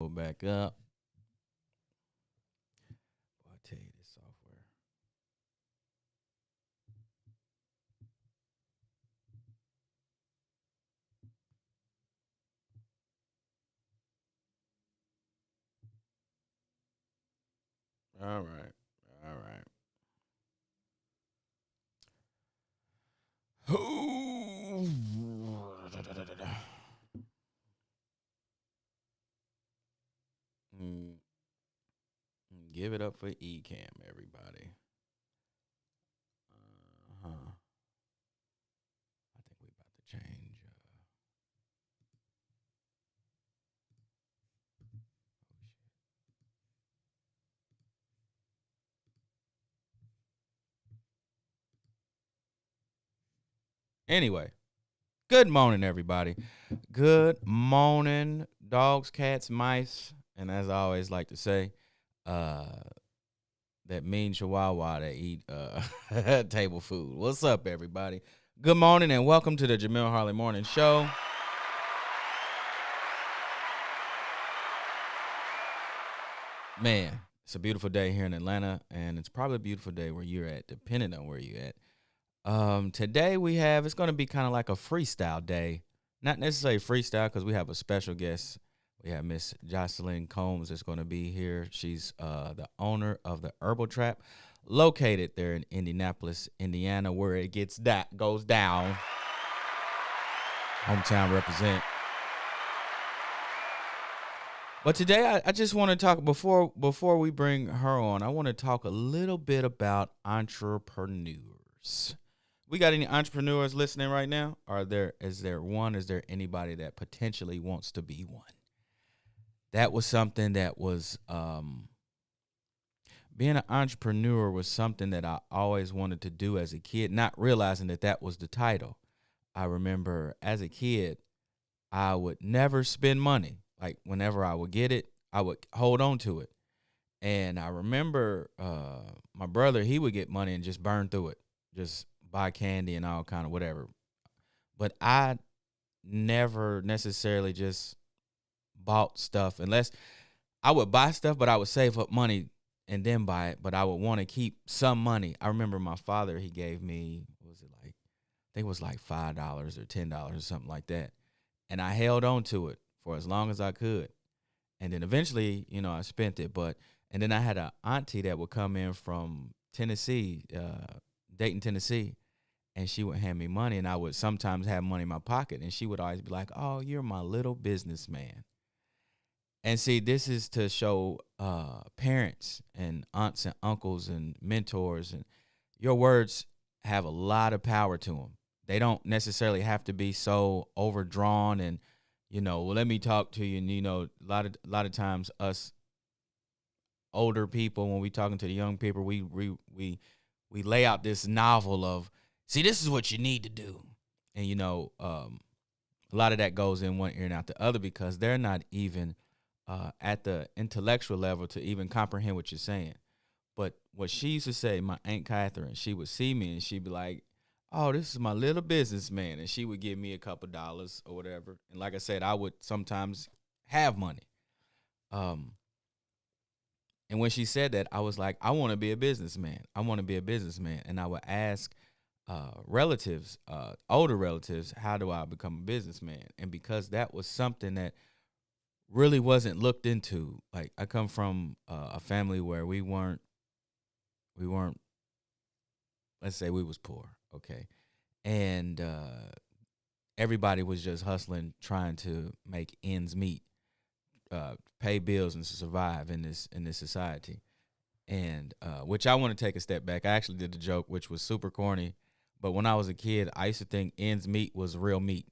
Go back up. Boy, I tell you this software. All right. All right. Mm, Give it up for Ecam, everybody. Uh-huh. I think we about to change. Anyway, good morning, everybody. Good morning, dogs, cats, mice, and as I always like to say, uh, that mean chihuahua that eat table food. What's up, everybody? Good morning and welcome to the Jamil Harley Morning Show. Man, it's a beautiful day here in Atlanta, and it's probably a beautiful day where you're at, depending on where you're at. Today it's going to be kind of like a freestyle day. Not necessarily freestyle because we have a special guest. We have Miss Jocellyn Combs that's going to be here. She's the owner of the Herbal Trap, located there in Indianapolis, Indiana, where it goes down. Hometown represent. But today I just want to talk before we bring her on. I want to talk a little bit about entrepreneurs. We got any entrepreneurs listening right now? Is there anybody that potentially wants to be one? That was something that was being an entrepreneur was something that I always wanted to do as a kid, not realizing that was the title. I remember as a kid, I would never spend money. Like whenever I would get it, I would hold on to it. And I remember my brother, he would get money and just burn through it, just buy candy and all kind of whatever. But I never necessarily just bought stuff unless I would buy stuff, but I would save up money and then buy it. But I would want to keep some money. I remember my father, he gave me, what was it like? I think it was like $5 or $10 or something like that. And I held on to it for as long as I could. And then eventually, I spent it. And then I had an auntie that would come in from Tennessee, Dayton, Tennessee, and she would hand me money, and I would sometimes have money in my pocket, and she would always be like, "Oh, you're my little businessman." And see, this is to show parents and aunts and uncles and mentors, and your words have a lot of power to them. They don't necessarily have to be so overdrawn and, well, let me talk to you. And, a lot of times us older people, when we talking to the young people, we lay out this novel of, see, this is what you need to do. And, a lot of that goes in one ear and out the other because they're not even at the intellectual level to even comprehend what you're saying. But what she used to say, my Aunt Catherine, she would see me and she'd be like, "Oh, this is my little businessman." And she would give me a couple dollars or whatever. And like I said, I would sometimes have money. And when she said that, I was like, I want to be a businessman. I want to be a businessman. And I would ask relatives, older relatives, how do I become a businessman? And because that was something that really wasn't looked into. Like I come from a family where we weren't, let's say we was poor, okay? And everybody was just hustling, trying to make ends meet, pay bills and survive in this society. And which I want to take a step back. I actually did the joke, which was super corny. But when I was a kid, I used to think ends meet was real meat.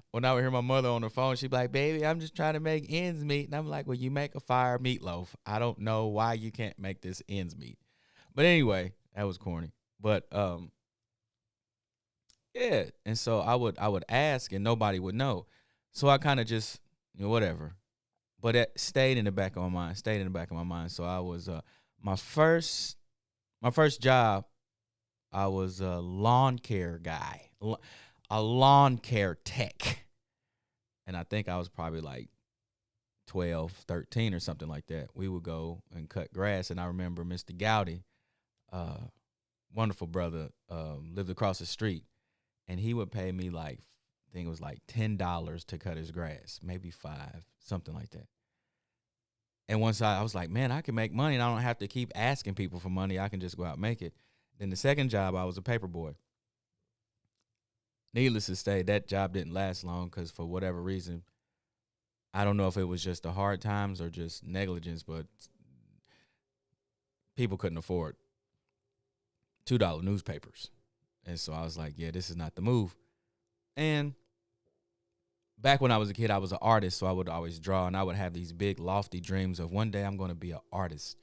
When I would hear my mother on the phone, she'd be like, "Baby, I'm just trying to make ends meet." And I'm like, "Well, you make a fire meatloaf. I don't know why you can't make this ends meet." But anyway, that was corny. But yeah. And so I would ask and nobody would know. So I kind of just, whatever. But it stayed in the back of my mind. So I was my first job, I was a lawn care guy, a lawn care tech. and I think I was probably like 12, 13 or something like that. We would go and cut grass, and I remember Mr. Gowdy, uh, wonderful brother, lived across the street, and he would pay me like, I think it was like $10 to cut his grass, maybe 5, something like that. And once I was like, man, I can make money, and I don't have to keep asking people for money. I can just go out and make it. Then the second job, I was a paper boy. Needless to say, that job didn't last long because for whatever reason, I don't know if it was just the hard times or just negligence, but people couldn't afford $2 newspapers. And so I was like, yeah, this is not the move. And back when I was a kid, I was an artist, so I would always draw, and I would have these big, lofty dreams of one day I'm going to be an artist.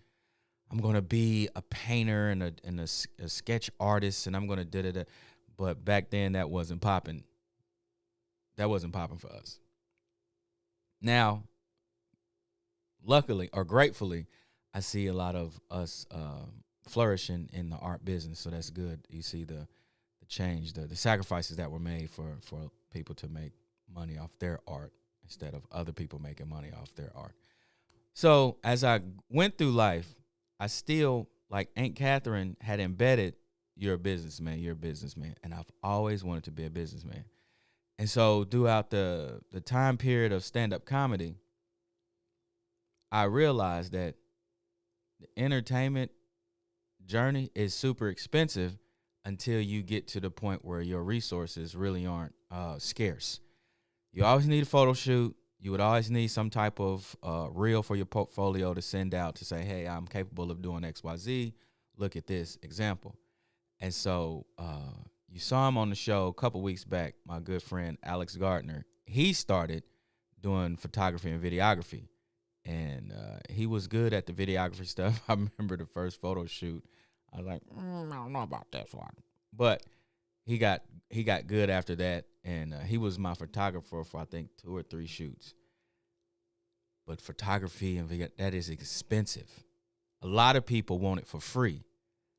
I'm going to be a painter and a sketch artist, and I'm going to da-da-da. But back then, that wasn't popping. That wasn't popping for us. Now, luckily or gratefully, I see a lot of us flourishing in the art business, so that's good. You see the change, the sacrifices that were made for people to make money off their art instead of other people making money off their art. So as I went through life, I still, like Aunt Catherine had embedded, you're a businessman, and I've always wanted to be a businessman. And so throughout the time period of stand-up comedy, I realized that the entertainment journey is super expensive until you get to the point where your resources really aren't scarce. You always need a photo shoot. You would always need some type of reel for your portfolio to send out to say, hey, I'm capable of doing X, Y, Z. Look at this example. And so you saw him on the show a couple weeks back, my good friend Alex Gardner. He started doing photography and videography, and he was good at the videography stuff. I remember the first photo shoot. I was like, I don't know about this one. But he got good after that, and he was my photographer for, I think, 2 or 3 shoots. But photography and video, that is expensive. A lot of people want it for free.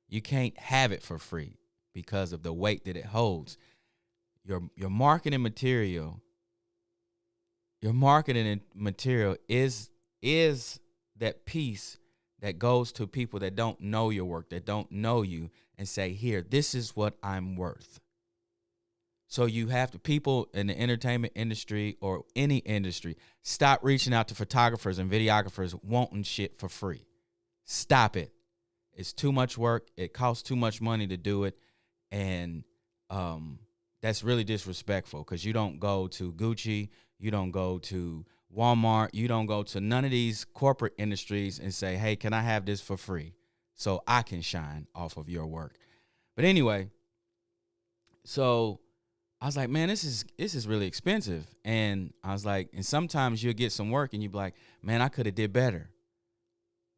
You can't have it for free because of the weight that it holds. Your marketing material is that piece that goes to people that don't know your work, that don't know you, and say, here, this is what I'm worth. So you have to, people in the entertainment industry or any industry, stop reaching out to photographers and videographers wanting shit for free. Stop it. It's too much work. It costs too much money to do it. And that's really disrespectful because you don't go to Gucci. You don't go to Walmart. You don't go to none of these corporate industries and say, hey, can I have this for free so I can shine off of your work? But anyway, so I was like, man, this is really expensive. And I was like, and sometimes you'll get some work and you'll be like, man, I could have did better.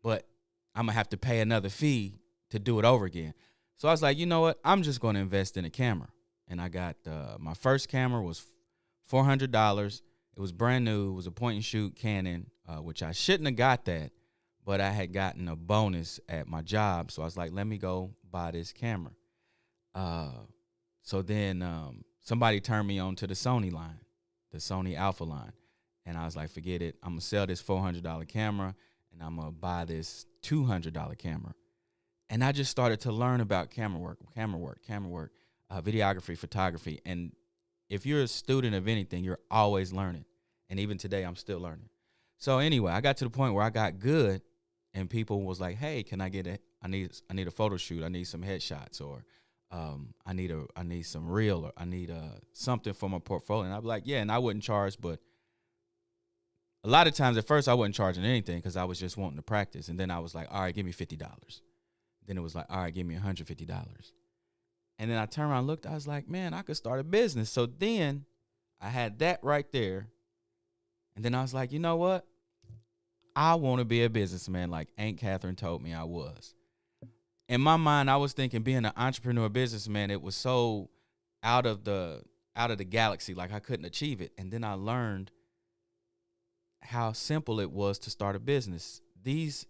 But I'm going to have to pay another fee to do it over again. So I was like, you know what? I'm just going to invest in a camera. And I got my first camera was $400. It was brand new. It was a point and shoot Canon, which I shouldn't have got that, but I had gotten a bonus at my job. So I was like, let me go buy this camera. So then somebody turned me on to the Sony line, the Sony Alpha line. And I was like, forget it. I'm going to sell this $400 camera and I'm going to buy this $200 camera. And I just started to learn about camera work, videography, photography. And if you're a student of anything, you're always learning. And even today, I'm still learning. So anyway, I got to the point where I got good and people was like, hey, can I get I need a photo shoot. I need some headshots, or I need some reel, or I need something for my portfolio. And I'd be like, yeah, and I wouldn't charge, but a lot of times at first I wasn't charging anything because I was just wanting to practice. And then I was like, all right, give me $50. Then it was like, all right, give me $150. And then I turned around and looked, I was like, man, I could start a business. So then I had that right there. And then I was like, you know what? I want to be a businessman like Aunt Catherine told me I was. In my mind, I was thinking being an entrepreneur businessman, it was so out of the galaxy, like I couldn't achieve it. And then I learned how simple it was to start a business. These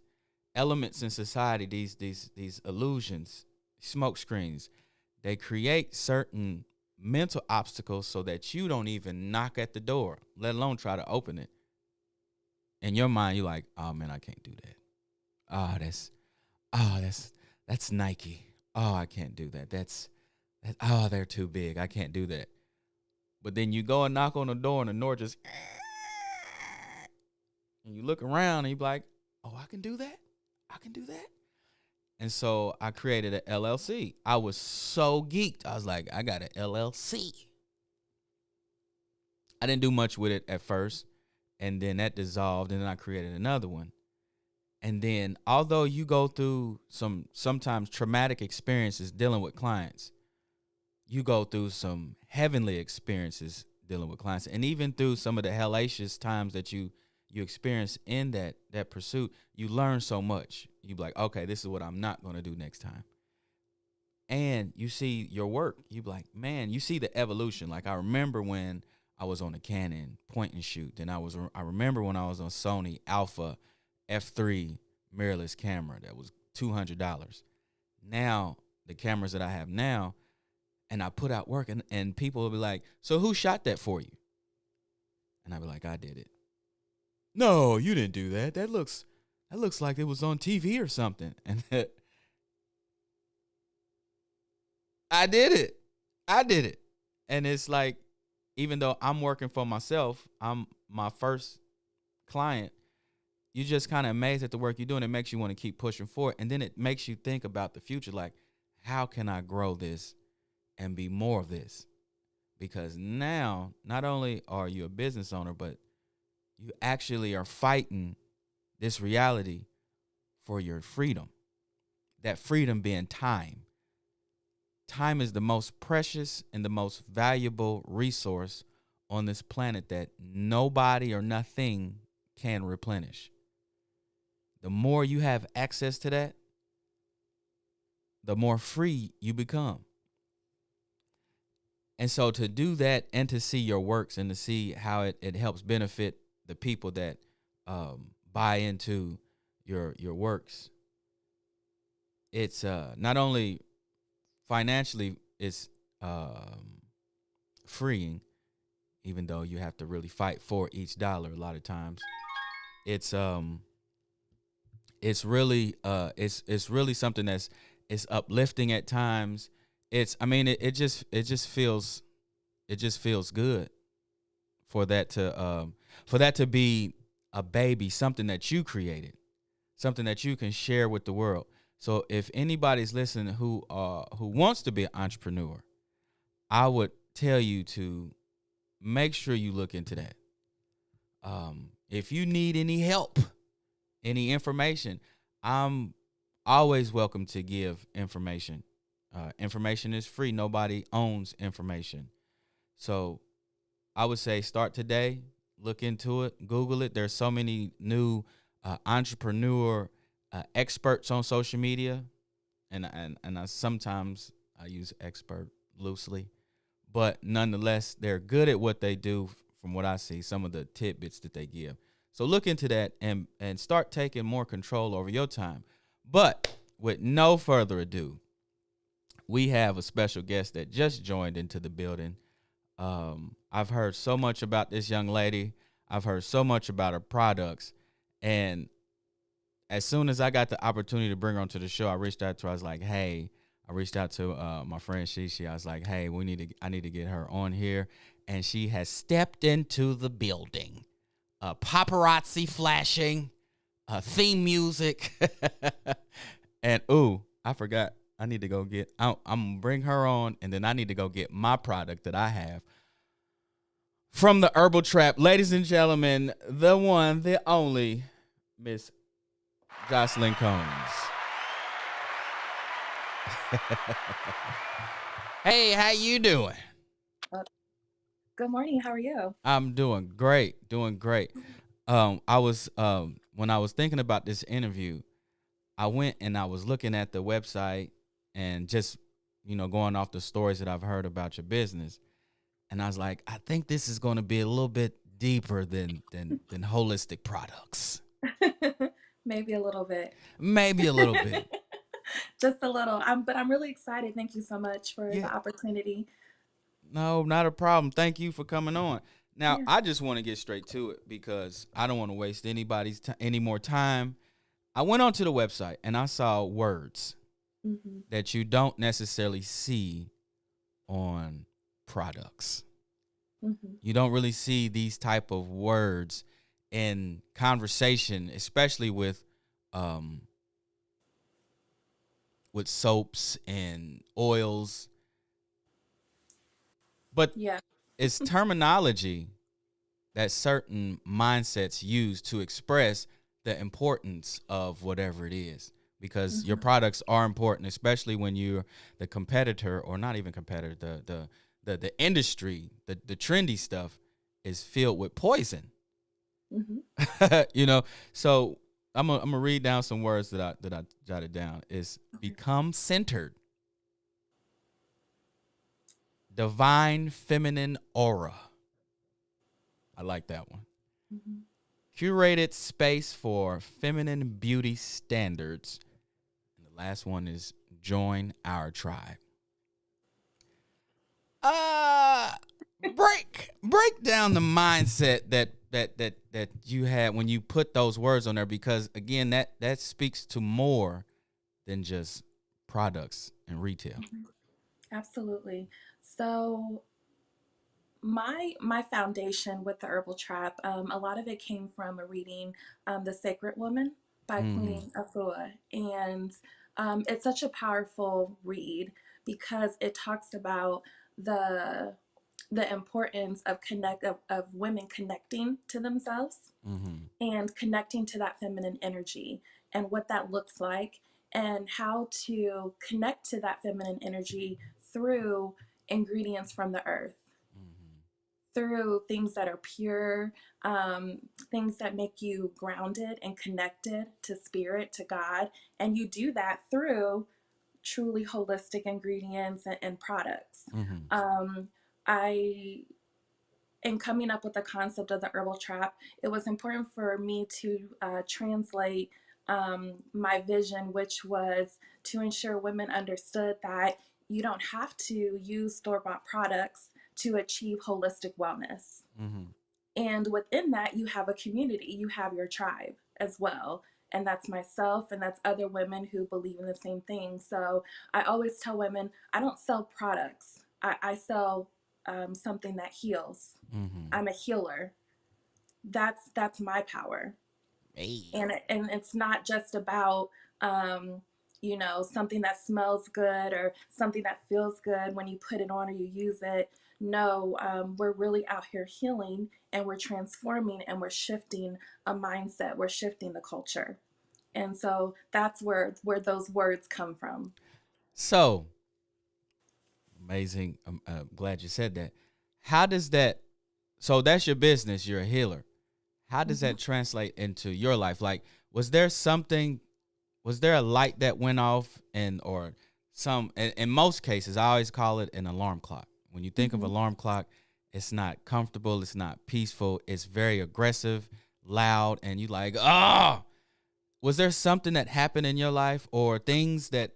elements in society, these illusions, smoke screens, they create certain mental obstacles so that you don't even knock at the door, let alone try to open it. In your mind, you're like, oh man, I can't do that. Oh, that's Nike. Oh, I can't do that. Oh, they're too big. I can't do that. But then you go and knock on the door and the door just, and you look around and you be like, oh, I can do that. I can do that. And so I created an LLC. I was so geeked. I was like, I got an LLC. I didn't do much with it at first. And then that dissolved. And then I created another one. And then although you go through sometimes traumatic experiences dealing with clients, you go through some heavenly experiences dealing with clients. And even through some of the hellacious times that you experience in that pursuit, you learn so much. You be like, okay, this is what I'm not going to do next time. And you see your work. You be like, man, you see the evolution. Like I remember when I was on a Canon point and shoot. Then I remember when I was on Sony Alpha F3 mirrorless camera that was $200. Now the cameras that I have now, and I put out work, and people will be like, so who shot that for you? And I'll be like, I did it. No, you didn't do that. That looks like it was on TV or something. And I did it. And it's like, even though I'm working for myself, I'm my first client, you just kind of amazed at the work you're doing. It makes you want to keep pushing forward. And then it makes you think about the future. Like, how can I grow this and be more of this? Because now, not only are you a business owner, but you actually are fighting this reality for your freedom. That freedom being time. Time is the most precious and the most valuable resource on this planet that nobody or nothing can replenish. The more you have access to that, the more free you become. And so to do that and to see your works and to see how it helps benefit the people that buy into your works, it's not only financially it's freeing, even though you have to really fight for each dollar a lot of times. It's really something that's uplifting at times. It just feels good for that to be a baby, something that you created, something that you can share with the world. So if anybody's listening who wants to be an entrepreneur, I would tell you to make sure you look into that. If you need any help, any information, I'm always welcome to give information. Information is free. Nobody owns information. So I would say start today, look into it, Google it. There's so many new entrepreneur experts on social media. And I sometimes I use expert loosely, but nonetheless, they're good at what they do from what I see, some of the tidbits that they give. So look into that and start taking more control over your time. But with no further ado, we have a special guest that just joined into the building. I've heard so much about this young lady. I've heard so much about her products. And as soon as I got the opportunity to bring her onto the show, I reached out to her. I was like, hey, I reached out to my friend Shishi. I was like, hey, I need to get her on here. And she has stepped into the building. Paparazzi flashing, theme music. And, I forgot. I need to go get, I'm going to bring her on, and then I need to go get my product that I have from the Herbal Trap. Ladies and gentlemen, the one, the only, Miss Jocellyn Combs. Hey, how you doing? Good morning. How are you? I'm doing great. I was when I was thinking about this interview, I went and I was looking at the website and just, going off the stories that I've heard about your business. And I was like, I think this is going to be a little bit deeper than holistic products. Maybe a little bit. Maybe a little bit. Just a little. But I'm really excited. Thank you so much for the opportunity. No, not a problem. Thank you for coming on. Now, Yeah. I just want to get straight to it because I don't want to waste any more time. I went onto the website and I saw words Hmm. that you don't necessarily see on products. Hmm. You don't really see these type of words in conversation, especially um, with soaps and oils. But Yeah. it's terminology that certain mindsets use to express the importance of whatever it is. Because your Hmm. products are important, especially when you're the competitor, or not even competitor, the industry, the trendy stuff is filled with poison. Hmm. you know, so I'm gonna read down some words that I jotted down. Is Okay. become centered, divine feminine aura. I like that one. Hmm. Curated space for feminine beauty standards. And the last one is join our tribe. Uh break down the mindset that you had when you put those words on there, because again that speaks to more than just products and retail. Hmm. Absolutely. So my foundation with the Herbal Trap, a lot of it came from a reading, The Sacred Woman by Mm-hmm. Queen Afua, and it's such a powerful read because it talks about the the importance of of women connecting to themselves Mm-hmm. and connecting to that feminine energy and what that looks like and how to connect to that feminine energy through ingredients from the earth, Mm-hmm. through things that are pure, um, things that make you grounded and connected to spirit, to God. And you do that through truly holistic ingredients and products. Mm-hmm. Um, I in coming up with the concept of the herbal trap, it was important for me to translate my vision, which was to ensure women understood that you don't have to use store bought products to achieve holistic wellness. Mm-hmm. And within that, you have a community, you have your tribe as well. And that's myself, and that's other women who believe in the same thing. So I always tell women I don't sell products, I sell something that heals. Mm-hmm. I'm a healer. That's my power. Hey. And it's not just about um, something that smells good or something that feels good when you put it on or you use it. No, we're really out here healing and we're transforming and we're shifting a mindset. We're shifting the culture, and so that's where those words come from. So amazing. I'm glad you said that. How does that? So that's your business. You're a healer. How does Hmm. that translate into your life? Like, was there something? Was there a light that went off, and or some? In most cases, I always call it an alarm clock. When you think of Hmm. alarm clock, it's not comfortable. It's not peaceful. It's very aggressive, loud, and you like, ah. Was there something that happened in your life, or things that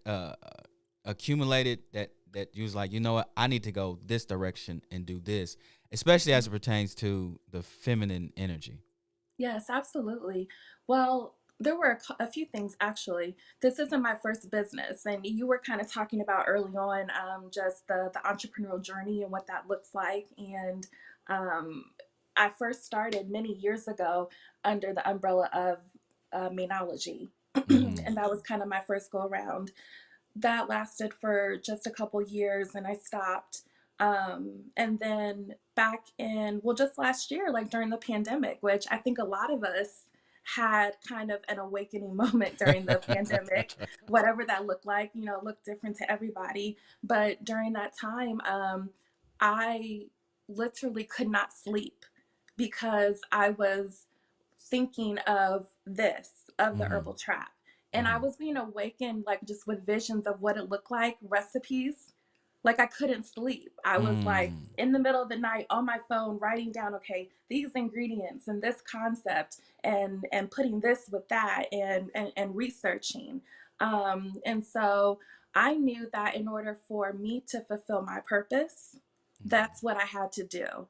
accumulated that you was like, you know what, I need to go this direction and do this, especially as it pertains to the feminine energy? Yes, absolutely. Well, there were a few things actually. This isn't my first business, and you were kind of talking about early on just the entrepreneurial journey and what that looks like. And um, I first started many years ago under the umbrella of Mainology, Mm-hmm. and that was kind of my first go around. That lasted for just a couple years and I stopped. And then back in, well, just last year, like during the pandemic, which I think a lot of us had kind of an awakening moment during the pandemic, whatever that looked like, looked different to everybody. But during that time, I literally could not sleep because I was thinking of the Mm-hmm. herbal trap. And I Mm-hmm. was being awakened, like just with visions of what it looked like, recipes. Like I couldn't sleep. I was like Mm. in the middle of the night on my phone writing down, okay, these ingredients and this concept and putting this with that and researching. And so I knew that in order for me to fulfill my purpose, That's what I had to do.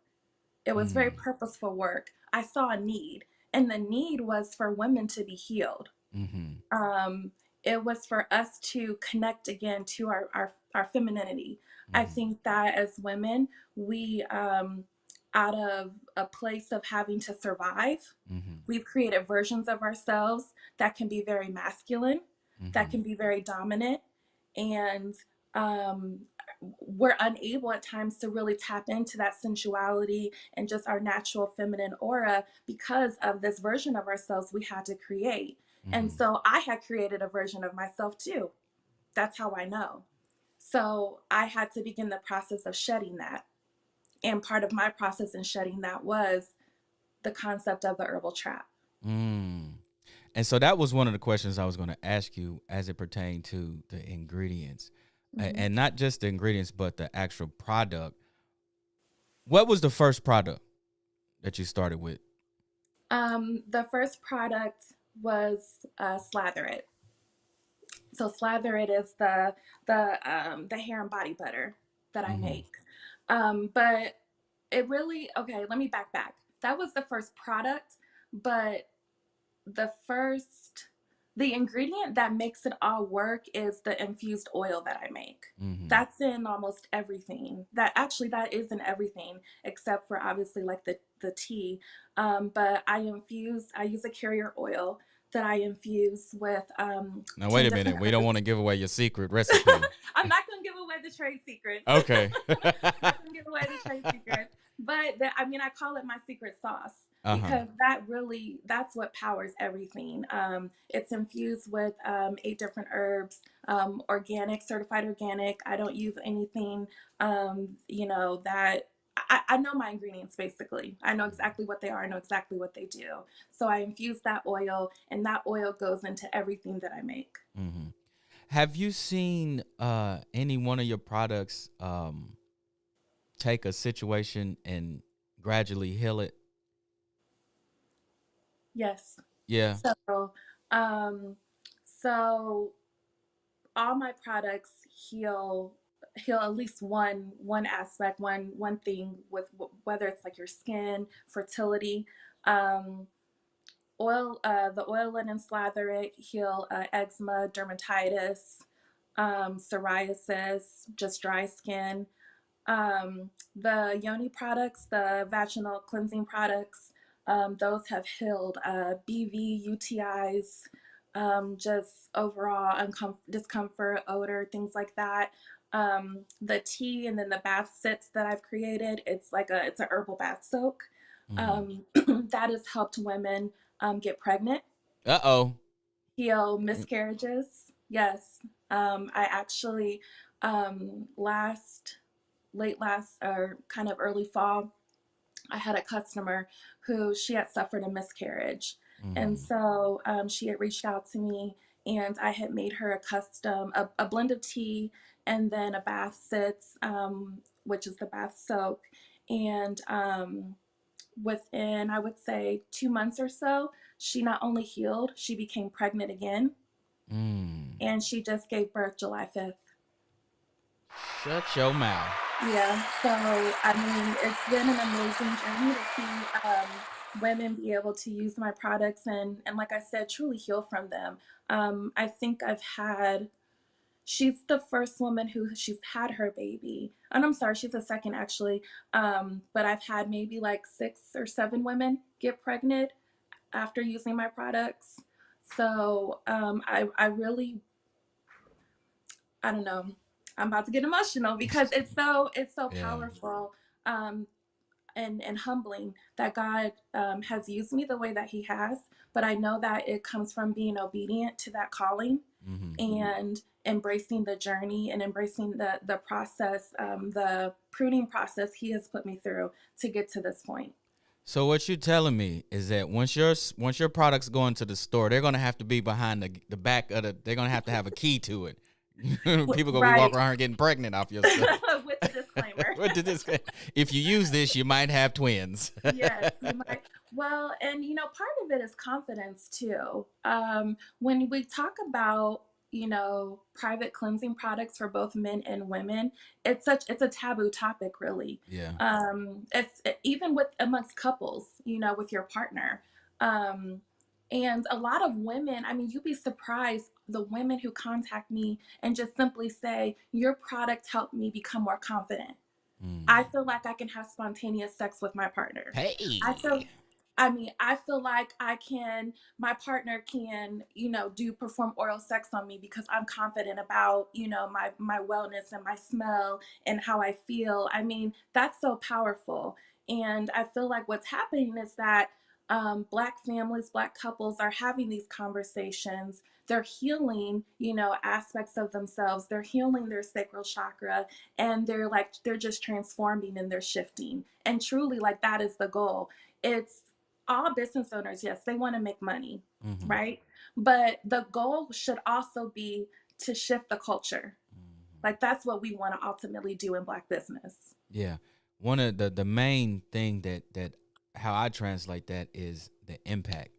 It was very Mm. purposeful work. I saw a need, and the need was for women to be healed. Mm-hmm. Um, it was for us to connect again to our femininity. I Mm-hmm. think that as women, we, out of a place of having to survive, Mm-hmm. we've created versions of ourselves that can be very masculine, that Mm-hmm. can be very dominant, and um, we're unable at times to really tap into that sensuality and just our natural feminine aura because of this version of ourselves we had to create. And Mm-hmm. so I had created a version of myself too. That's how I know. So I had to begin the process of shedding that. And part of my process in shedding that was the concept of the herbal trap. Mm. And so that was one of the questions I was going to ask you as it pertained to the ingredients. Mm-hmm. And not just the ingredients, but the actual product. What was the first product that you started with? The first product was Slather It. So Slather It is the hair and body butter that I Mm-hmm. make. But it really, okay, let me back. That was the first product, but the first the ingredient that makes it all work is the infused oil that I make. Mm-hmm. That's in almost everything. That is in everything except for obviously like the tea. But I use a carrier oil that I infuse with Now, wait 10 a minute. different We don't want herbs. to give away your secret recipe. I'm not going to give away the trade secrets. Okay. Not going to give away the trade secrets. But I call it my secret sauce Uh-huh. because that's what powers everything. It's infused with 8 different herbs, organic, certified organic. I don't use anything, that I know my ingredients basically. I know exactly what they are. I know exactly what they do. So I infuse that oil, and that oil goes into everything that I make. Mm-hmm. Have you seen any one of your products take a situation and gradually heal it? Yes. Yeah. So, um, so all my products heal at least one aspect, one thing with whether it's like your skin, fertility. Um, the oil linen slather it heal eczema, dermatitis, psoriasis, just dry skin. The yoni products, the vaginal cleansing products, those have healed BV, UTIs, just overall discomfort, odor, things like that. The tea and then the bath sits that I've created, it's a herbal bath soak. Mm-hmm. That has helped women get pregnant, Uh-oh. heal miscarriages. Yes, I actually last late last or kind of early fall, I had a customer who she had suffered a miscarriage. And Mm-hmm. so she had reached out to me, and I had made her a blend of tea and then a bath sits, which is the bath soak. And within, I would say, 2 months or so, she not only healed, she became pregnant again. Mm. And she just gave birth July 5th. Shut your mouth. Yeah, so it's been an amazing journey to see women be able to use my products and like I said, truly heal from them. I think she's the first woman who she's had her baby, and I'm sorry, she's the second actually. But I've had maybe like 6 or 7 women get pregnant after using my products. So I really, I don't know. I'm about to get emotional because it's so Yeah. powerful, um, and humbling that God has used me the way that He has. But I know that it comes from being obedient to that calling Mm-hmm. and embracing the journey and embracing the process, the pruning process He has put me through to get to this point. So what you're telling me is that once your products go into the store, they're gonna have to be behind the back of the. They're gonna have to have a key to it. People gonna be Right. walking around here getting pregnant off your stuff. With the disclaimer. What did this? If you use this, you might have twins. Yes, you might. Well, and part of it is confidence too. When we talk about private cleansing products for both men and women, it's a taboo topic, really. Yeah. It's even with amongst couples, with your partner. Um, and a lot of women, I mean, you'd be surprised the women who contact me and just simply say, your product helped me become more confident. I Mm. feel like I can have spontaneous sex with my partner. I Hey. feel I feel like my partner can, do perform oral sex on me because I'm confident about, my wellness and my smell and how I feel. I mean, that's so powerful. And I feel like what's happening is that Black families, Black couples are having these conversations. They're healing, aspects of themselves. They're healing their sacral chakra, and they're just transforming and they're shifting. And truly, like, that is the goal. It's all business owners, yes, they want to make money, Mm-hmm. right? But the goal should also be to shift the culture. Mm-hmm. Like, that's what we want to ultimately do in Black business. Yeah. One of the main thing that how I translate that is the impact.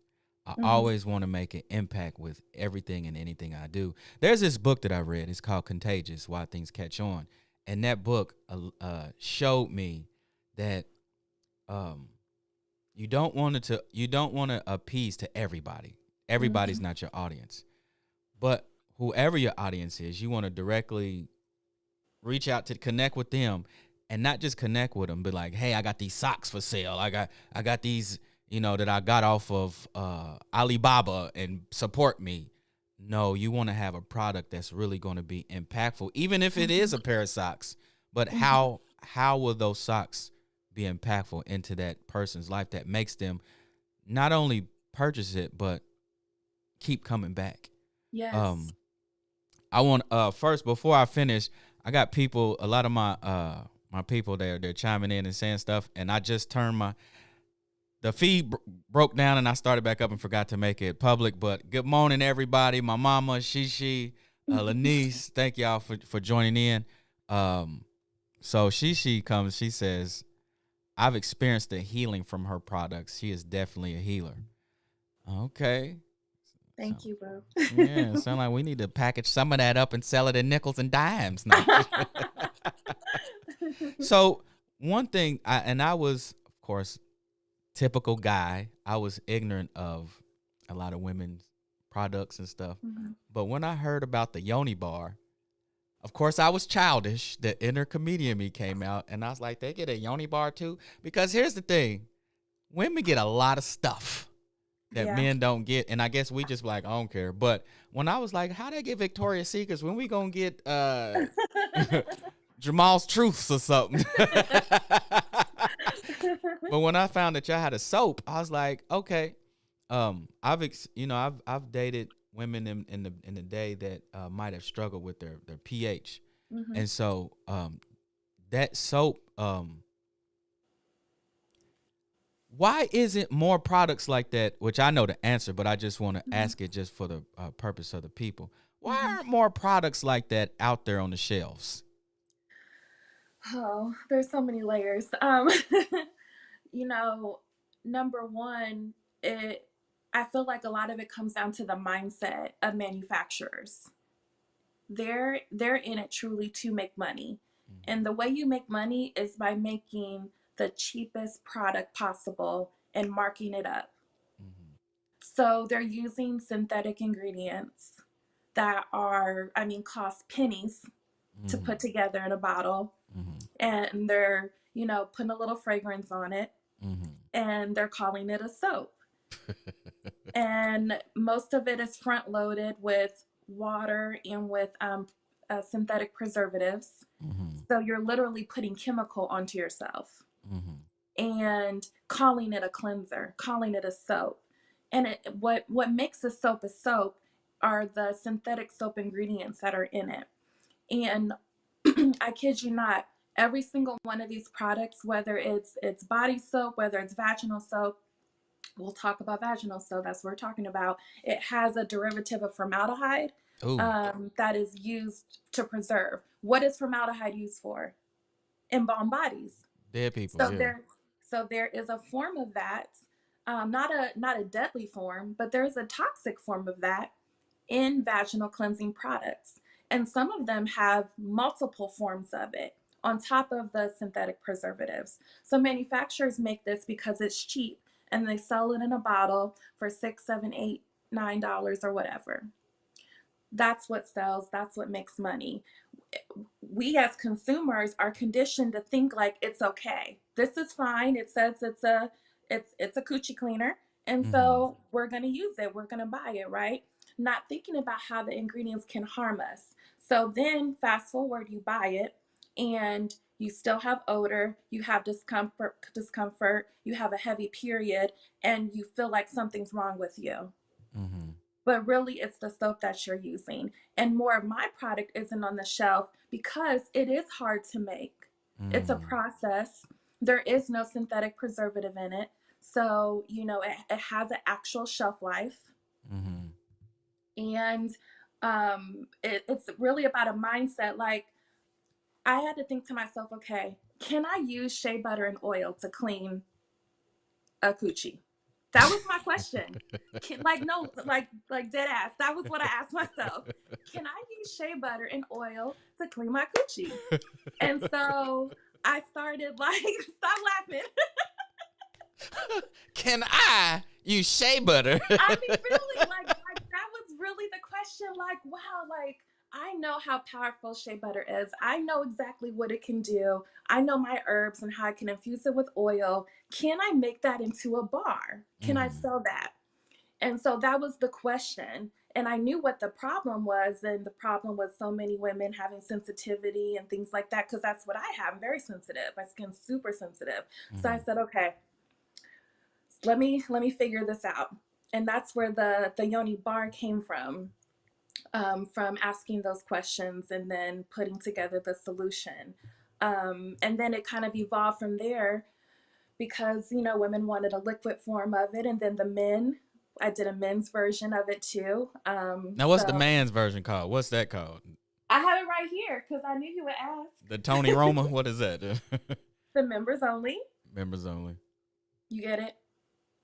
I Hmm. always want to make an impact with everything and anything I do. There's this book that I read. It's called Contagious: Why Things Catch On, and that book showed me that um, you don't want to appease to everybody. Everybody's Hmm. not your audience, but whoever your audience is, you want to directly reach out to connect with them, and not just connect with them, but like, hey, I got these socks for sale. I got these, that I got off of Alibaba, and support me. No, you want to have a product that's really going to be impactful, even if it is Hmm. a pair of socks. But Hmm. how will those socks be impactful into that person's life that makes them not only purchase it but keep coming back? Yes. Um, I want first, before I finish, I got people, a lot of my people there, they're chiming in and saying stuff, and I just turned the feed broke down, and I started back up and forgot to make it public. But good morning, everybody. My mama, Shishi, Lanice, thank y'all for joining in. Um, so Shishi comes, she says, I've experienced the healing from her products. She is definitely a healer. Okay. So Thank you, bro. yeah, sound like we need to package some of that up and sell it in nickels and dimes. No. So one thing, I was, of course, typical guy. I was ignorant of a lot of women's products and stuff. Mhm. But when I heard about the Yoni bar, of course, I was childish. The inner comedian me came out, and I was like, they get a Yoni bar too? Because here's the thing, women get a lot of stuff that Yeah. men don't get, and I guess we just like, I don't care. But when I was like, how they get Victoria's Secrets, when we gonna get Jamal's Truths or something? But when I found that y'all had a soap, I was like, okay. I've dated women in the day that might have struggled with their pH, Hmm. and so that soap, why isn't more products like that? Which I know the answer, but I just want to Hmm. ask it just for the purpose of the people. Why Hmm. aren't more products like that out there on the shelves? Oh, there's so many layers. You know, number one, it I feel like a lot of it comes down to the mindset of manufacturers. They're in it truly to make money. And the way you make money is by making the cheapest product possible and marking it up. Mm-hmm. So they're using synthetic ingredients that I mean, cost pennies to Mm-hmm. put together in a bottle. Mm-hmm. And they're, putting a little fragrance on it, Mm-hmm. and they're calling it a soap. And most of it is front loaded with water and with synthetic preservatives. Mm-hmm. So you're literally putting chemical onto yourself Mm-hmm. and calling it a cleanser, calling it a soap. And what makes a soap are the synthetic soap ingredients that are in it. And I kid you not, every single one of these products, whether it's body soap, whether it's vaginal soap, we'll talk about vaginal soap, that's what we're talking about. It has a derivative of formaldehyde Ooh, that is used to preserve. What is formaldehyde used for? Embalm bodies. dead people. So Yeah. there is a form of that, not a deadly form, but there is a toxic form of that in vaginal cleansing products. And some of them have multiple forms of it on top of the synthetic preservatives. So manufacturers make this because it's cheap and they sell it in a bottle for $6, $7, $8, $9 or whatever. That's what sells, that's what makes money. We as consumers are conditioned to think like it's okay. This is fine. It says it's a coochie cleaner. And Mm-hmm. so we're gonna use it. We're gonna buy it, right? Not thinking about how the ingredients can harm us. So then fast forward, you buy it and you still have odor, you have discomfort, you have a heavy period, and you feel like something's wrong with you, Mm-hmm. but really it's the soap that you're using. And more of my product isn't on the shelf because it is hard to make. It's a Mm-hmm. process. There is no synthetic preservative in it. So, it has an actual shelf life. Mm-hmm. And it's really about a mindset. Like, I had to think to myself, okay, can I use shea butter and oil to clean a coochie? That was my question. Like no, like dead ass. That was what I asked myself. Can I use shea butter and oil to clean my coochie? And so I started like stop laughing. Can I use shea butter? I mean, really, like that was really the question. Like, wow, like I know how powerful shea butter is. I know exactly what it can do. I know my herbs and how I can infuse it with oil. Can I make that into a bar? Can I Mm-hmm. sell that? And so that was the question. And I knew what the problem was. And the problem was so many women having sensitivity and things like that, because that's what I have. I'm very sensitive. My skin's super sensitive. So I Mm-hmm. said, okay, let me figure this out. And that's where the Yoni bar came from asking those questions and then putting together the solution. And then it kind of evolved from there because women wanted a liquid form of it, and then the men. I did a men's version of it too. Now, what's the So man's version called? What's that called? I have it right here because I knew you would The ask. Tony Roma? What is that? The members only. Members only. You get it?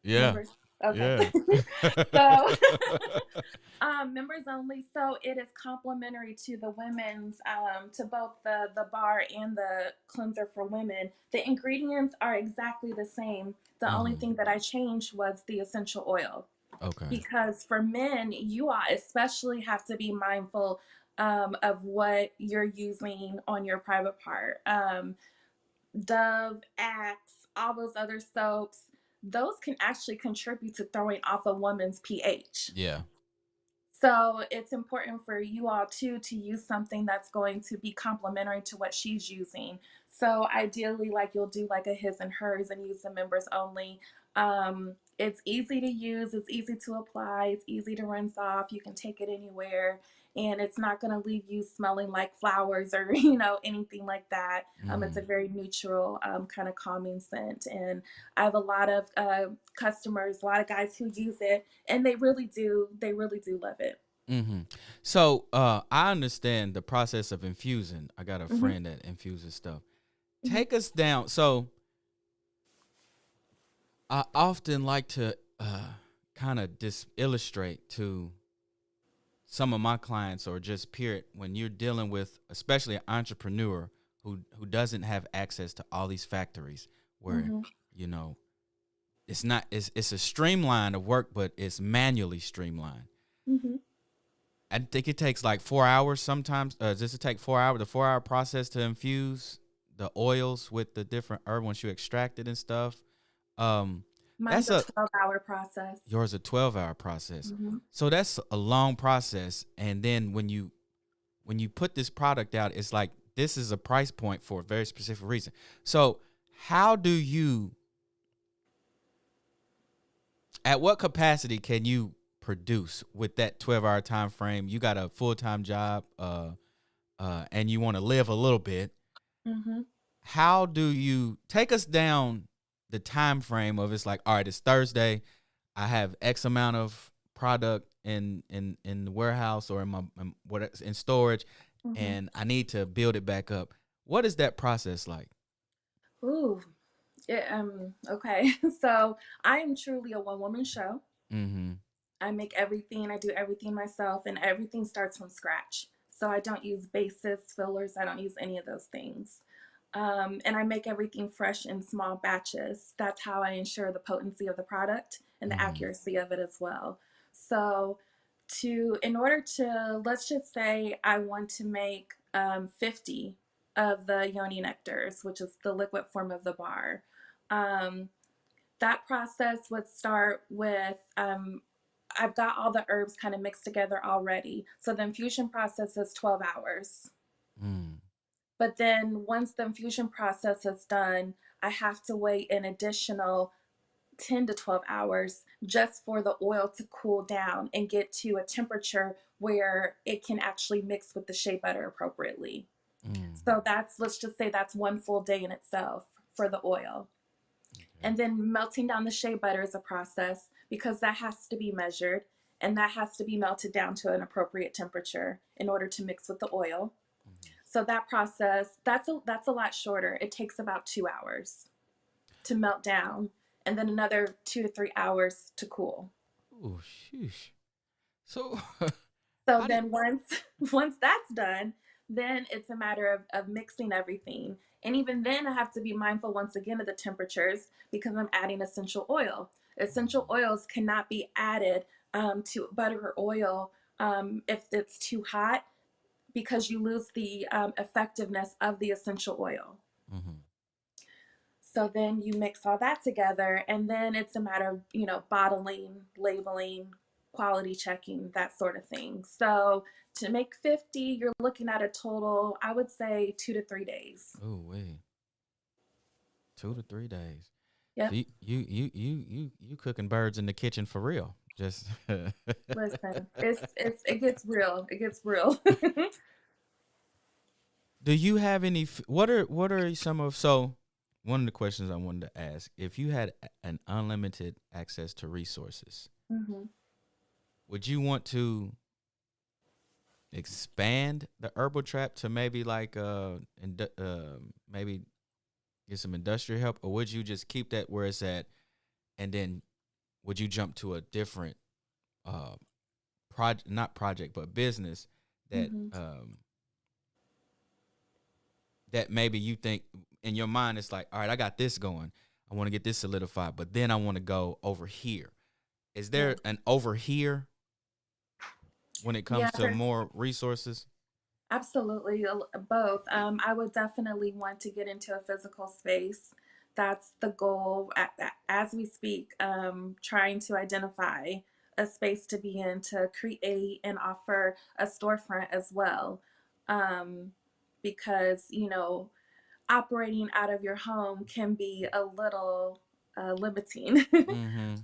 Yeah. Members. Okay. Yeah. So members only. So it is complimentary to the women's, to both the bar and the cleanser for women. The ingredients are exactly the same. The only Mm-hmm. thing that I changed was the essential oil. Okay. Because for men, you all especially have to be mindful of what you're using on your private part. Dove, Axe, all those other soaps, those can actually contribute to throwing off a woman's pH. Yeah. So it's important for you all too to use something that's going to be complementary to what she's using. So ideally, like you'll do like a his and hers and use the members only. It's easy to use, it's easy to apply, it's easy to rinse off. You can take it anywhere, and it's not going to leave you smelling like flowers or anything like that. It's Mm-hmm. a very neutral kind of calming scent, and I have a lot of customers, a lot of guys who use it, and they really do love it. Mm-hmm. So I understand the process of infusing. I got a Hmm. friend that infuses stuff. Hmm. Take us down. So I often like to kind of just illustrate to some of my clients or just period when you're dealing with especially an entrepreneur who doesn't have access to all these factories where Hmm. you know it's a streamline of work but it's manually streamlined. Hmm. I think it takes like 4 hours sometimes. Does it take 4 hours? The 4 hour process to infuse the oils with the different herb once you extract it and stuff. Um, Mine's that's a a 12-hour process. yours a 12 hour process. Hmm. So that's a long process. And then when you put this product out, it's like this is a price point for a very specific reason. So how do you at what capacity can you produce with that 12-hour time frame? You got a full-time job, and you want to live a little bit. Hmm. How do you take us down the time frame of it's like, all right, it's Thursday. I have X amount of product in the warehouse or in my in storage, Hmm. and I need to build it back up. What is that process like? Ooh. Okay. So I am truly a one-woman show. Mm-hmm. I make everything, I do everything myself, and everything starts from scratch. So I don't use bases, fillers, I don't use any of those things. And I make everything fresh in small batches. That's how I ensure the potency of the product and the Mm-hmm. accuracy of it as well. So, in order to, let's just say I want to make 50 of the yoni nectars, which is the liquid form of the bar. Um, that process would start with I've got all the herbs kind of mixed together already. So the infusion process is 12 hours. Mm. But then once the infusion process is done, I have to wait an additional 10 to 12 hours just for the oil to cool down and get to a temperature where it can actually mix with the shea butter appropriately. Mm. So that's, let's just say that's one full day in itself for the oil. Okay. And then melting down the shea butter is a process because that has to be measured and that has to be melted down to an appropriate temperature in order to mix with the oil. Mm-hmm. So that process, that's a lot shorter. It takes about 2 hours to melt down and then another 2 to 3 hours to cool. Oh, sheesh. So, So how did? then once once that's done, then it's a matter of mixing everything. And even then I have to be mindful once again of the temperatures because I'm adding essential oil. Essential oils cannot be added to butter or oil if it's too hot because you lose the effectiveness of the essential oil. Mm-hmm. So then you mix all that together, and then it's a matter of, bottling, labeling, quality checking, that sort of thing. So to make 50, you're looking at a total, I would say 2 to 3 days. Oh, wait. 2 to 3 days. So Yep. you cooking birds in the kitchen for real? Just. Listen, it gets real. It gets real. Do you have any? What are some of so? One of the questions I wanted to ask: if you had an unlimited access to resources, hmm would you want to expand the herbal trap to maybe like maybe get some industrial help, or would you just keep that where it's at, and then would you jump to a different uh project, not project, but business that hmm that maybe you think in your mind it's like, all right, I got this going. I want to get this solidified, but then I want to go over here. Is Yeah. there an over here when it Yeah, comes to there's more resources? absolutely both. I would definitely want to get into a physical space. That's the goal as we speak. Trying to identify a space to be in to create and offer a storefront as well. Um, because, operating out of your home can be a little limiting.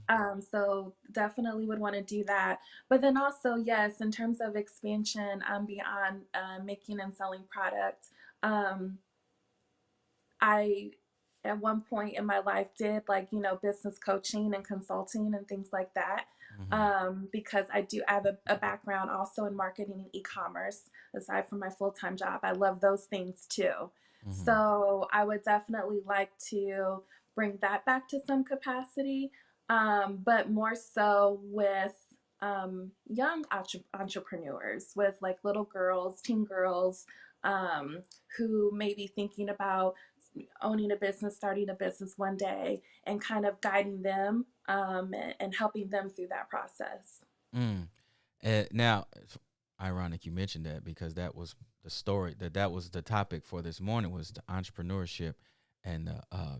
Mm-hmm. So definitely would want to do that. But then also, yes, in terms of expansion beyond making and selling products, um, I at one point in my life did like, business coaching and consulting and things like that. Mm-hmm. Because I do have a background also in marketing and e-commerce aside from my full-time job. I love those things too. Mm-hmm. So I would definitely like to bring that back to some capacity, but more so with young entrepreneurs, with like little girls, teen girls, um, who may be thinking about owning a business, starting a business one day, and kind of guiding them and helping them through that process. Mm. Now, it's ironic you mentioned that because that was the story that was the topic for this morning was the entrepreneurship and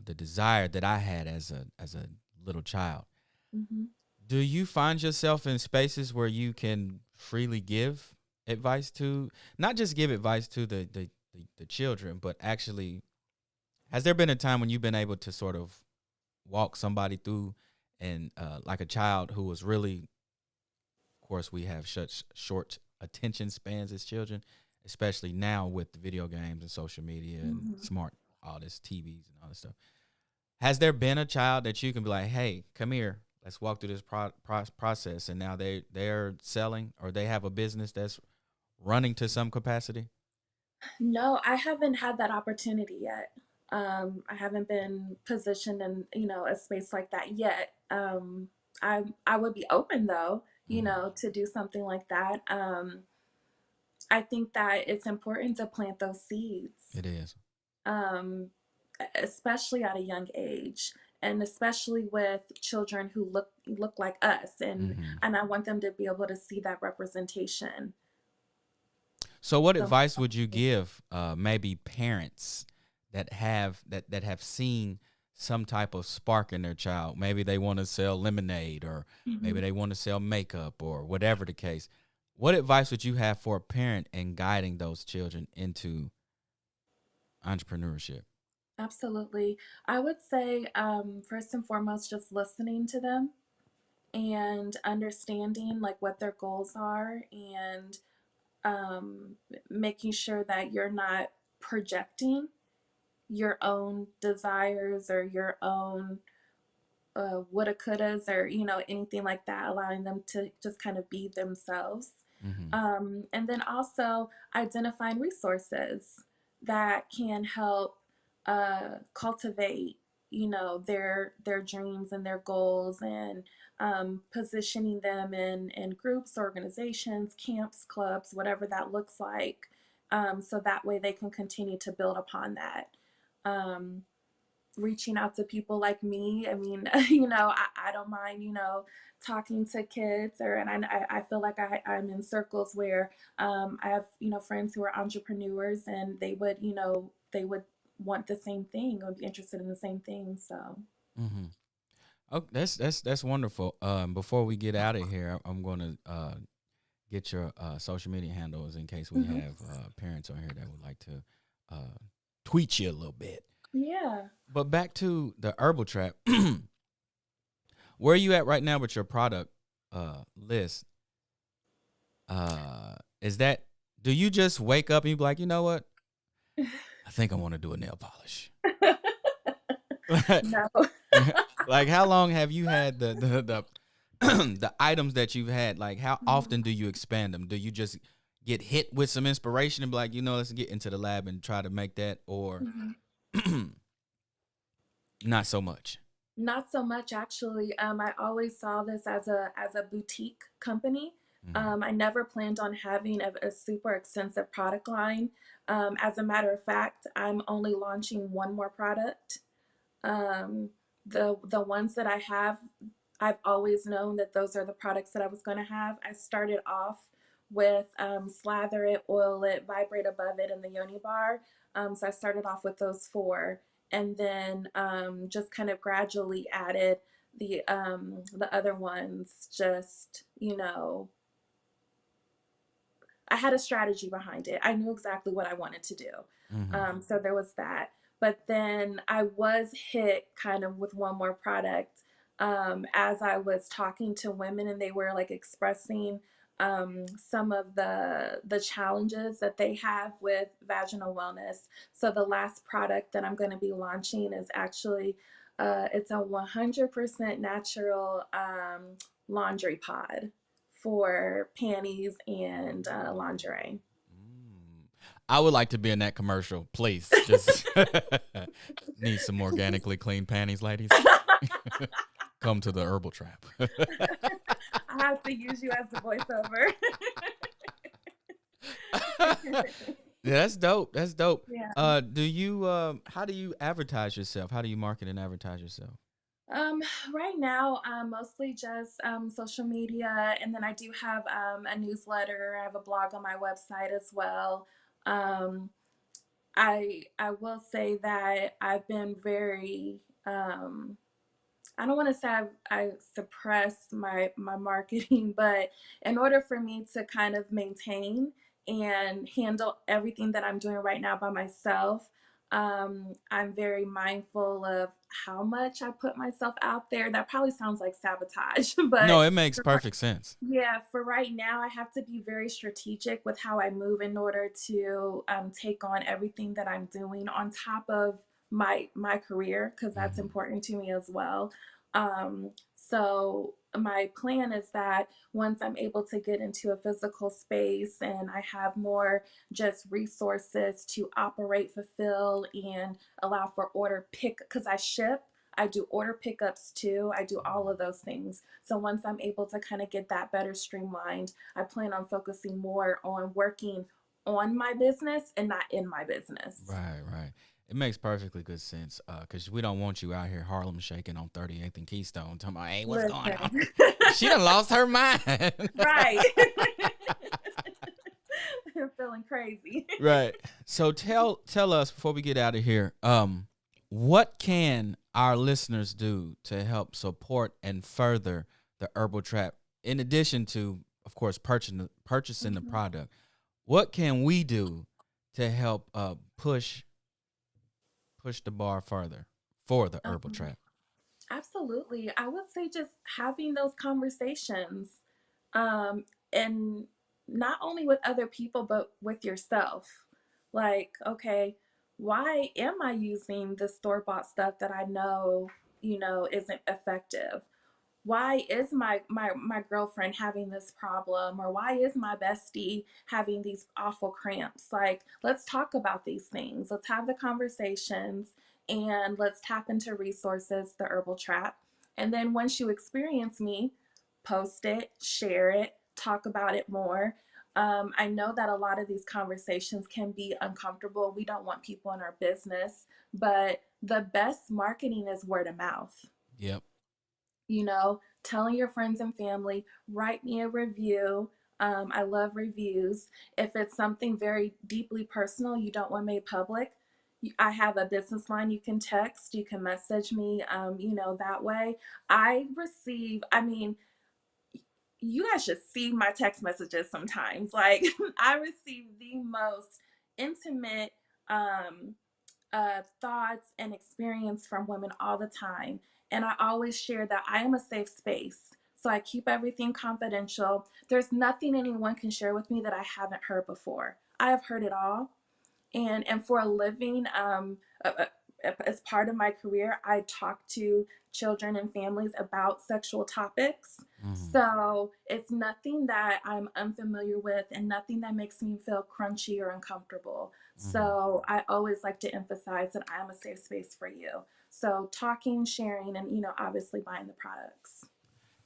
the desire that I had as a little child. hmm Do you find yourself in spaces where you can freely give advice to, not just give advice to the children, but actually, has there been a time when you've been able to sort of walk somebody through and like a child who was really, of course, we have such short attention spans as children, especially now with the video games and social media and hmm smart, all this TVs and all this stuff. Has there been a child that you can be like, hey, come here, let's walk through this process, and now they're selling or they have a business that's running to some capacity? No, I haven't had that opportunity yet. I haven't been positioned in, a space like that yet. I would be open though. Mm-hmm. to do something like that. I think that it's important to plant those seeds, It is. um, especially at a young age, and especially with children who look like us, Mm-hmm. and I want them to be able to see that representation. So, what So, advice would you give maybe parents that have seen some type of spark in their child? Maybe they want to sell lemonade, or maybe mhm. they want to sell makeup, or whatever the case. What advice would you have for a parent in guiding those children into entrepreneurship? Absolutely. I would say, first and foremost, just listening to them and understanding like what their goals are, and um, making sure that you're not projecting your own desires or your own woulda couldas, or anything like that, allowing them to just kind of be themselves. Mm-hmm. And then also identifying resources that can help cultivate their dreams and their goals, and positioning them in groups, organizations, camps, clubs, whatever that looks like, so that way they can continue to build upon that. um, Reaching out to people like me. I mean, I don't mind, talking to kids, and I feel like I'm in circles where I have, friends who are entrepreneurs, and they would want the same thing, or be interested in the same thing. So, Mm-hmm. Oh, that's wonderful. Before we get out of here, I'm going to get your social media handles in case we mhm. have parents on here that would like to uh, tweet you a little bit. Yeah. But back to the Herbal Trap, where are you at right now with your product list? Is that, do you just wake up and you be like, you know what? I think I want to do a nail polish. No. Like, how long have you had the the items that you've had? Like, how often do you expand them? Do you just get hit with some inspiration and be like, let's get into the lab and try to make that, or Mhm. not so much? Not so much, actually. I always saw this as a boutique company. Mm-hmm. I never planned on having a super extensive product line. As a matter of fact, I'm only launching one more product. Um, the ones that I have, I've always known that those are the products that I was going to have. I started off with slather it, oil it, vibrate above it, and the yoni bar. So I started off with those four, and then just kind of gradually added the other ones. Just I had a strategy behind it. I knew exactly what I wanted to do. Mm-hmm. So there was that. But then I was hit kind of with one more product, as I was talking to women, and they were like expressing some of the challenges that they have with vaginal wellness. So the last product that I'm going to be launching is actually it's a 100% natural laundry pod for panties and lingerie. Mm. I would like to be in that commercial, please. Just need some organically clean panties, ladies. Come to the Herbal Trap. I have to use you as the voiceover. Yeah, that's dope. That's dope. Yeah. Do you how do you advertise yourself? How do you market and advertise yourself? Um, right now, mostly just social media, and then I do have a newsletter. I have a blog on my website as well. Um, I will say that I've been very I don't want to say I suppress my marketing, but in order for me to kind of maintain and handle everything that I'm doing right now by myself, I'm very mindful of how much I put myself out there. That probably sounds like sabotage, No, but it makes perfect sense. yeah, for right now, I have to be very strategic with how I move in order to take on everything that I'm doing on top of my career, because that's Mm-hmm. important to me as well. So my plan is that once I'm able to get into a physical space and I have more just resources to operate, fulfill, and allow for order pick, because I ship. I do order pickups too. I do all of those things. So once I'm able to kind of get that better streamlined, I plan on focusing more on working on my business and not in my business. Right, right. It makes perfectly good sense because we don't want you out here Harlem shaking on 38th and Keystone talking about, hey, what's going on? Listen. She done lost her mind. Right. I'm feeling crazy. Right. So tell us before we get out of here, what can our listeners do to help support and further the Herbal Trap in addition to, of course, purchasing the Mhm. product? What can we do to help push the bar further for the Herbal Um, Trap? Absolutely. I would say just having those conversations, um, and not only with other people, but with yourself. Like, okay, why am I using the store-bought stuff that I know, isn't effective? Why is my girlfriend having this problem, or why is my bestie having these awful cramps? Like, let's talk about these things, let's have the conversations, and let's tap into resources, the Herbal Trap. And then once you experience me, post it, share it, talk about it more. I know that a lot of these conversations can be uncomfortable. We don't want people in our business, but the best marketing is word of mouth. Yep. Telling your friends and family, write me a review. I love reviews. If it's something very deeply personal you don't want made public, I have a business line you can text, you can message me, that way. I mean, you guys should see my text messages sometimes. Like, I receive the most intimate thoughts and experience from women all the time. And I always share that I am a safe space. So I keep everything confidential. There's nothing anyone can share with me that I haven't heard before. I have heard it all. And for a living, as part of my career, I talk to children and families about sexual topics. Hmm. So it's nothing that I'm unfamiliar with and nothing that makes me feel crunchy or uncomfortable. Hmm. So I always like to emphasize that I'm a safe space for you. So talking, sharing, and obviously buying the products.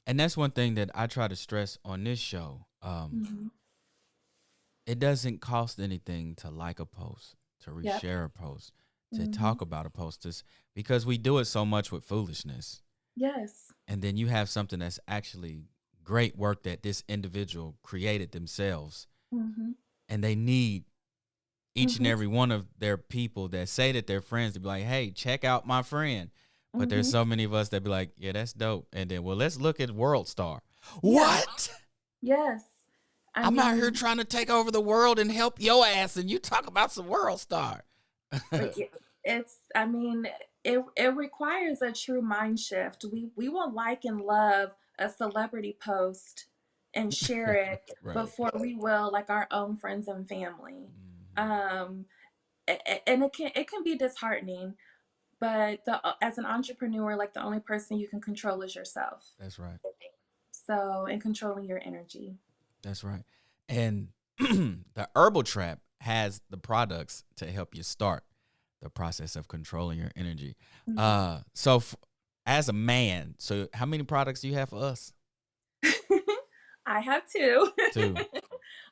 And that's one thing that I try to stress on this show. Mm-hmm. It doesn't cost anything to like a post, to Yep. reshare a post, to Mm-hmm. talk about a post, because we do it so much with foolishness. Yes. And then you have something that's actually great work that this individual created themselves, Mm-hmm. and they need each and Mm-hmm. every one of their people that say that they're friends to be like, hey, check out my friend. But there's Mm-hmm. so many of us that be like, yeah, that's dope. And then, well, let's look at World Star. Yeah. What? Yes. I I'm out here mean, trying to take over the world and help your ass, and you talk about some World Star. I mean, it requires a true mind shift. We will like and love a celebrity post and share it Right. before we will like our own friends and family. Hmm. Um, and it can be disheartening, but as an entrepreneur, like, the only person you can control is yourself. That's right. So, and controlling your energy. That's right. And the Herbal Trap has the products to help you start the process of controlling your energy. Mhm. As a man, so how many products do you have for us? I have two. Two.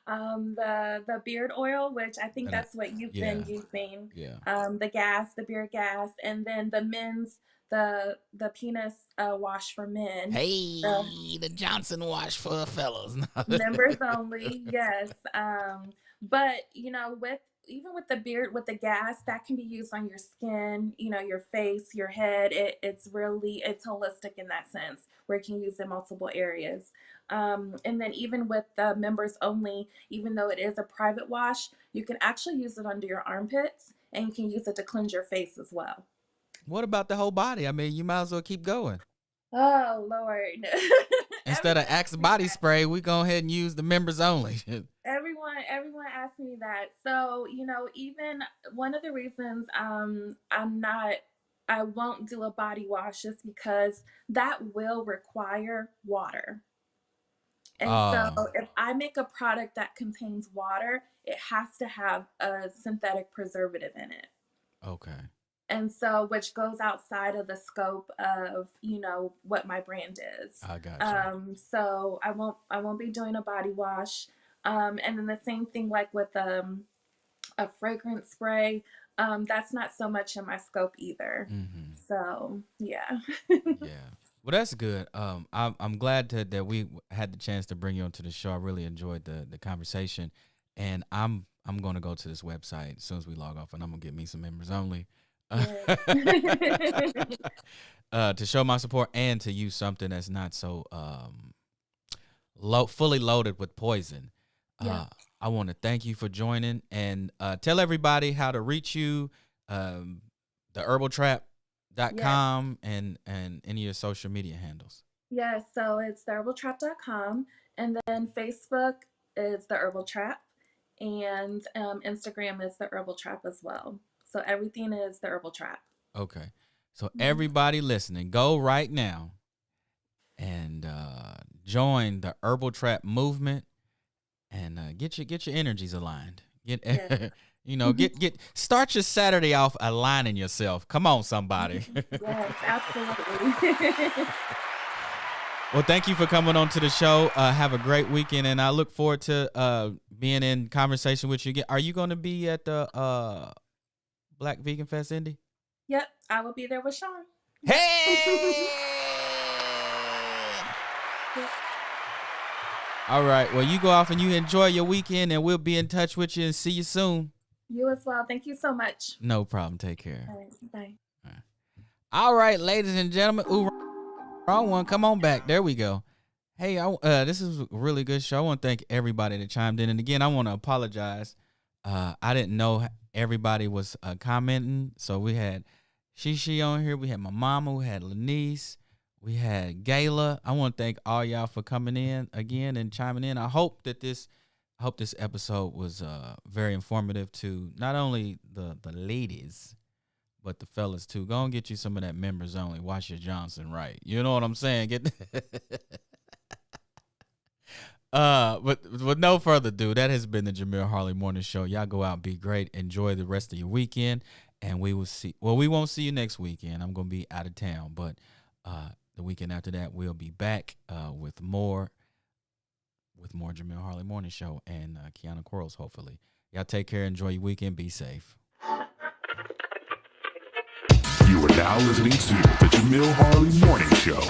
The beard oil, which I think And that's what you've been yeah, using. yeah. The gas, the beard gas, and then the penis wash for men. The Hey, the Johnson wash for fellas. members only, yes. But with even with the beard, with the gas, that can be used on your skin, your face, your head. It's holistic in that sense, where it can use in multiple areas. And then even with the members only, even though it is a private wash, you can actually use it under your armpits, and you can use it to cleanse your face as well. What about the whole body? I mean, you might as well keep going. Oh Lord. Instead of Everyone Axe asks me body that. spray, we go ahead and use the members only. Everyone asks me that. So, even one of the reasons I won't do a body wash is because that will require water. And so Oh, if I make a product that contains water, it has to have a synthetic preservative in it. okay. And so, which goes outside of the scope of, what my brand is. I got you. So I won't be doing a body wash. And then the same thing like with a fragrance spray. That's not so much in my scope either. Mm-hmm. So yeah. Yeah. Well, that's good. I'm glad that we had the chance to bring you onto the show. I really enjoyed the conversation, and I'm gonna go to this website as soon as we log off, and I'm gonna get me some members only, to show my support and to use something that's not so fully loaded with poison. Yeah. I want to thank you for joining, and tell everybody how to reach you. The Herbal Trap. .com and any of your social media handles. Yeah, so it's theherbaltrap.com, and then Facebook is the Herbal Trap, and Instagram is the Herbal Trap as well. So everything is the Herbal Trap. Okay, so everybody listening, go right now and join the Herbal Trap movement, and get your energies aligned. Start your Saturday off aligning yourself. Come on, somebody. Yes, absolutely. Well, thank you for coming on to the show. Have a great weekend, and I look forward to being in conversation with you again. Are you going to be at the Black Vegan Fest, Indy? Yep, I will be there with Sean. Hey! All right. Well, you go off and you enjoy your weekend, and we'll be in touch with you and see you soon. You as well. Thank you so much. No problem. Take care. All right. Bye. All right, ladies and gentlemen. Ooh, wrong one. Come on back. There we go. Hey, this is a really good show. I want to thank everybody that chimed in. And again, I want to apologize. I didn't know everybody was commenting. So we had Shishi on here. We had my mama. We had Lanice. We had Gayla. I want to thank all y'all for coming in again and chiming in. I hope this episode was very informative to not only the ladies, but the fellas too. Go and get you some of that members only. Wash your Johnson right. You know what I'm saying? But with no further ado, that has been the Jamil Harley Morning Show. Y'all go out, be great, enjoy the rest of your weekend, and we won't see you next weekend. I'm gonna be out of town, but the weekend after that, we'll be back with more Jamil Harley Morning Show and Kiana Quarles, hopefully. Y'all take care. Enjoy your weekend. Be safe. You are now listening to the Jamil Harley Morning Show.